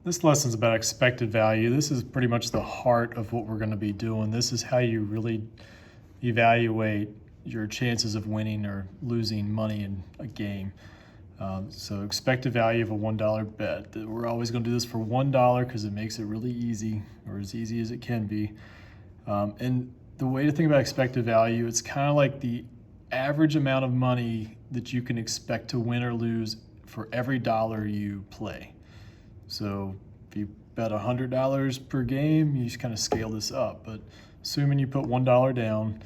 This lesson's about expected value. This is pretty much the heart of what we're going to be doing. This is how you really evaluate your chances of winning or losing money in a game. So expected value of a $1 bet. We're always going to do this for $1 because it makes it really easy, or as easy as it can be. And the way to think about expected value, it's kind of like the average amount of money that you can expect to win or lose for every dollar you play. So if you bet $100 per game, you just kind of scale this up. But assuming you put $1 down,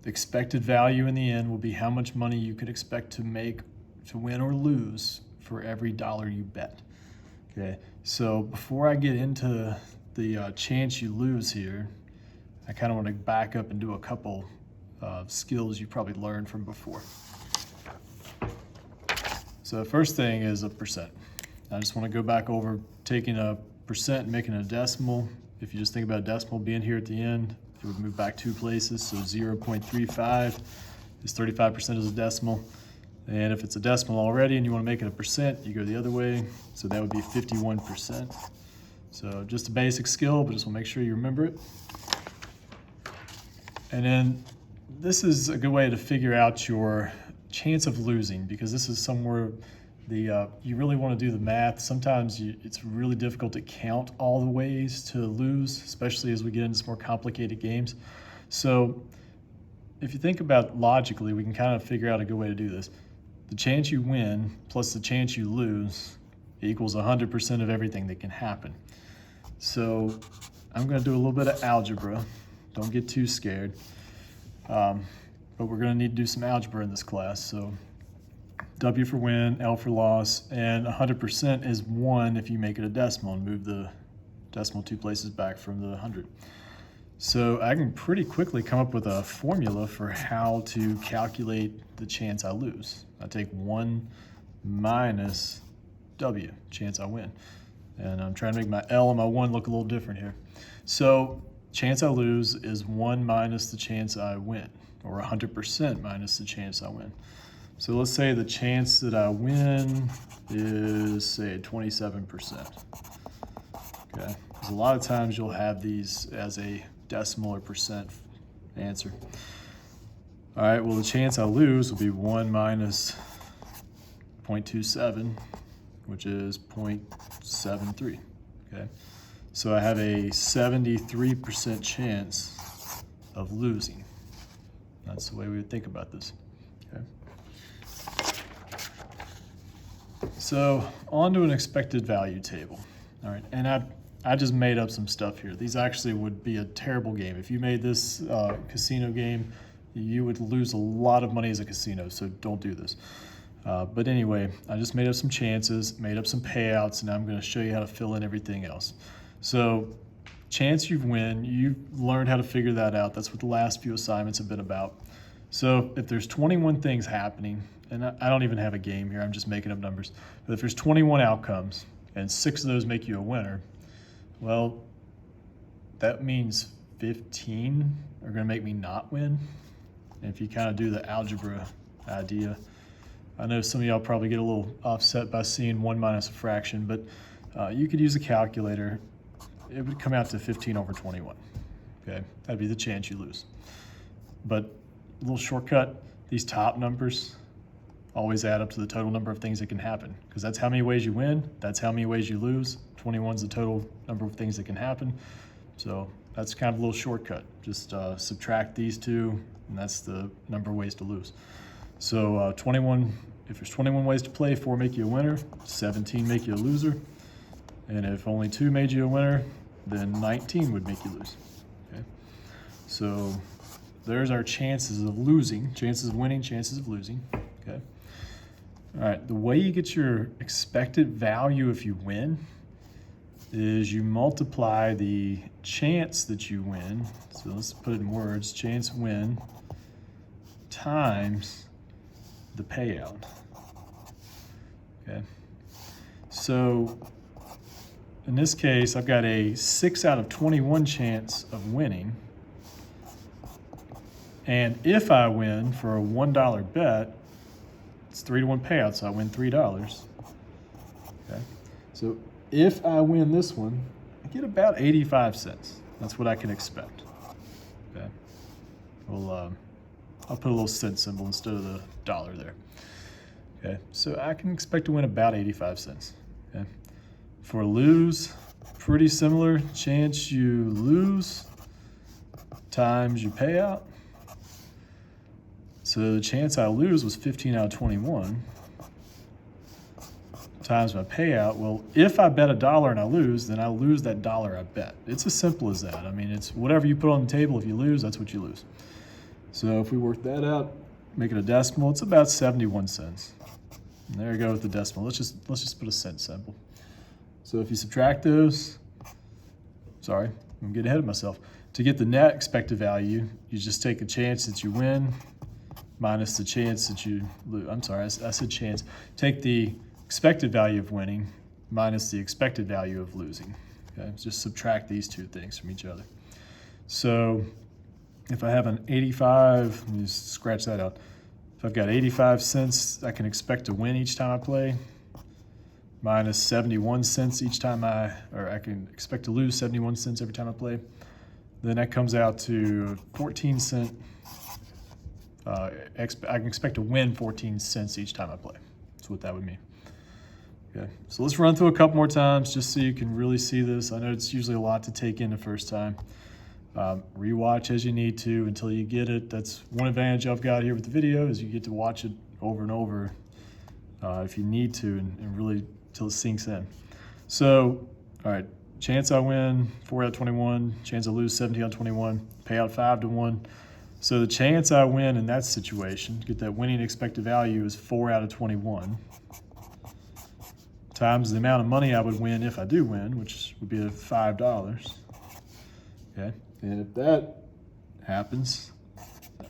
the expected value in the end will be how much money you could expect to make, to win or lose for every dollar you bet. Okay, so before I get into the chance you lose here, I kind of want to back up and do a couple skills you probably learned from before. So the first thing is a percent. I just want to go back over taking a percent and making a decimal. If you just think about a decimal being here at the end, it would move back 2 places. So 0.35 is 35% as a decimal. And if it's a decimal already and you want to make it a percent, you go the other way. So that would be 51%. So just a basic skill, but just want to make sure you remember it. And then this is a good way to figure out your chance of losing, because this is somewhere you really want to do the math. Sometimes it's really difficult to count all the ways to lose, especially as we get into some more complicated games. So if you think about logically, we can kind of figure out a good way to do this. The chance you win plus the chance you lose equals 100% of everything that can happen. So I'm going to do a little bit of algebra. Don't get too scared. But we're going to need to do some algebra in this class. So W for win, L for loss, and 100% is 1 if you make it a decimal and move the decimal 2 places back from the 100. So I can pretty quickly come up with a formula for how to calculate the chance I lose. I take 1 minus W, chance I win. And I'm trying to make my L and my 1 look a little different here. So chance I lose is 1 minus the chance I win, or 100% minus the chance I win. So let's say the chance that I win is, say, 27%. Okay, because a lot of times you'll have these as a decimal or percent answer. All right, well, the chance I lose will be 1 minus 0.27, which is 0.73, okay? So I have a 73% chance of losing. That's the way we would think about this, okay? So on to an expected value table. All right, and I just made up some stuff here. These actually would be a terrible game. If you made this casino game, you would lose a lot of money as a casino, so don't do this. But anyway, I just made up some chances, made up some payouts, and I'm gonna show you how to fill in everything else. So chance you win, you've learned how to figure that out. That's what the last few assignments have been about. So if there's 21 things happening, and I don't even have a game here, I'm just making up numbers, but if there's 21 outcomes and 6 of those make you a winner, well, that means 15 are gonna make me not win. And if you kind of do the algebra idea, I know some of y'all probably get a little offset by seeing 1 minus a fraction, but you could use a calculator. It would come out to 15 over 21, okay? That'd be the chance you lose. But a little shortcut, these top numbers always add up to the total number of things that can happen, because that's how many ways you win, that's how many ways you lose. 21 is the total number of things that can happen. So that's kind of a little shortcut. Just subtract these two, and that's the number of ways to lose. So 21, if there's 21 ways to play, 4 make you a winner, 17 make you a loser. And if only 2 made you a winner, then 19 would make you lose, okay? So there's our chances of losing, chances of winning, chances of losing, okay? All right, the way you get your expected value if you win is you multiply the chance that you win, so let's put it in words, chance win times the payout, okay? So in this case, I've got a 6 out of 21 chance of winning, and if I win for a $1 bet, it's 3-to-1 payout, so I win $3, okay? So if I win this one, I get about 85 cents. That's what I can expect. Okay. Well, I'll put a little cent symbol instead of the dollar there. Okay, so I can expect to win about 85 cents. Okay. For lose, pretty similar. Chance you lose times your payout. So the chance I lose was 15 out of 21 times my payout. Well, if I bet $1 and I lose, then I lose that dollar I bet. It's as simple as that. I mean, it's whatever you put on the table. If you lose, that's what you lose. So if we work that out, make it a decimal, it's about 71 cents. And there you go with the decimal. Let's just put a cent symbol. So if you subtract those, sorry, I'm getting ahead of myself. To get the net expected value, you just take the chance that you win minus the chance that you lose. I'm sorry, I said chance. Take the expected value of winning minus the expected value of losing. Okay, just subtract these two things from each other. So if I have an 85, let me just scratch that out. If I've got 85 cents I can expect to win each time I play, minus 71 cents each time I can expect to lose 71 cents every time I play, then that comes out to 14 cent. I can expect to win 14 cents each time I play. That's what that would mean. Okay, so let's run through a couple more times just so you can really see this. I know it's usually a lot to take in the first time. Rewatch as you need to until you get it. That's one advantage I've got here with the video is you get to watch it over and over if you need to and really till it sinks in. So, all right, chance I win 4 out of 21, chance I lose 17 out of 21, payout 5 to 1. So the chance I win in that situation, get that winning expected value is 4 out of 21 times the amount of money I would win if I do win, which would be $5. Okay, and if that happens,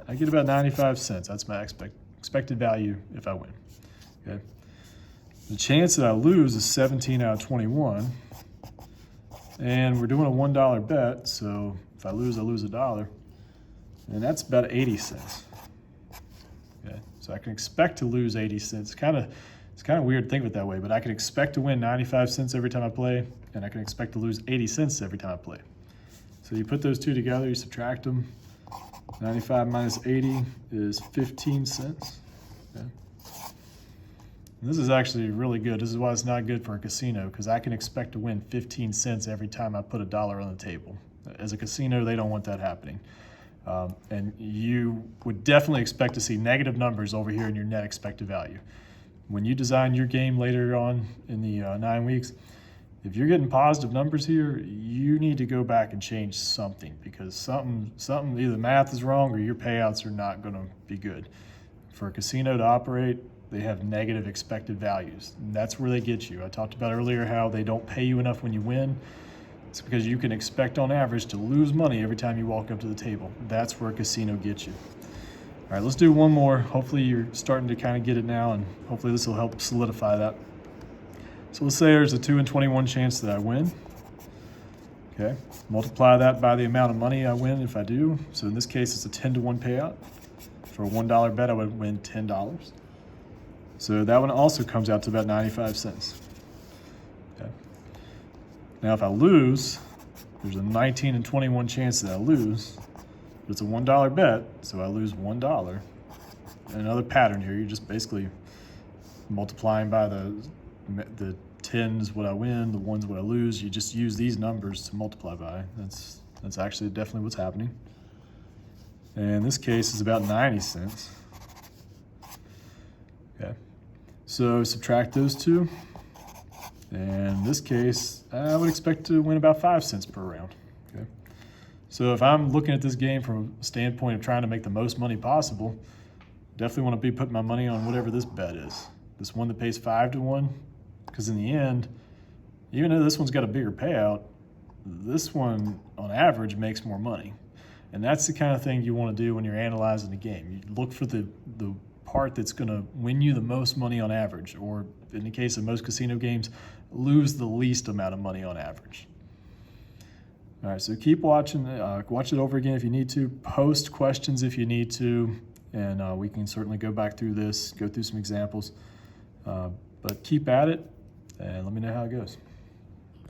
I get about 95 cents. That's my expected value if I win. Okay, the chance that I lose is 17 out of 21, and we're doing a $1 bet. So if I lose $1. And that's about 80 cents. Okay, so I can expect to lose 80 cents. It's kind of weird to think of it that way, but I can expect to win 95 cents every time I play, and I can expect to lose 80 cents every time I play. So you put those two together, you subtract them. 95 minus 80 is 15 cents. Okay. And this is actually really good. This is why it's not good for a casino, because I can expect to win 15 cents every time I put $1 on the table. As a casino, they don't want that happening. And you would definitely expect to see negative numbers over here in your net expected value. When you design your game later on in the 9 weeks, if you're getting positive numbers here, you need to go back and change something because something either the math is wrong or your payouts are not going to be good. For a casino to operate, they have negative expected values. And that's where they get you. I talked about earlier how they don't pay you enough when you win. It's because you can expect on average to lose money every time you walk up to the table. That's where a casino gets you. All right, let's do one more. Hopefully you're starting to kind of get it now, and hopefully this will help solidify that. So let's say there's a 2 in 21 chance that I win. Okay, multiply that by the amount of money I win if I do. So in this case, it's a 10 to 1 payout. For a $1 bet, I would win $10. So that one also comes out to about 95 cents. Okay. Now, if I lose, there's a 19 in 21 chance that I lose. But it's a $1 bet, so I lose $1. And another pattern here, you're just basically multiplying by the 10s what I win, the 1s what I lose. You just use these numbers to multiply by. That's actually definitely what's happening. And in this case, it's about 90 cents. Okay, so subtract those two. And in this case, I would expect to win about 5 cents per round. Okay, so if I'm looking at this game from a standpoint of trying to make the most money possible, definitely want to be putting my money on whatever this bet is. This one that pays 5 to 1, because in the end, even though this one's got a bigger payout, this one on average makes more money. And that's the kind of thing you want to do when you're analyzing the game. You look for the part that's going to win you the most money on average, or in the case of most casino games, lose the least amount of money on average. All right, so keep watching. Watch it over again if you need to. Post questions if you need to, and we can certainly go back through this, go through some examples. But keep at it, and let me know how it goes.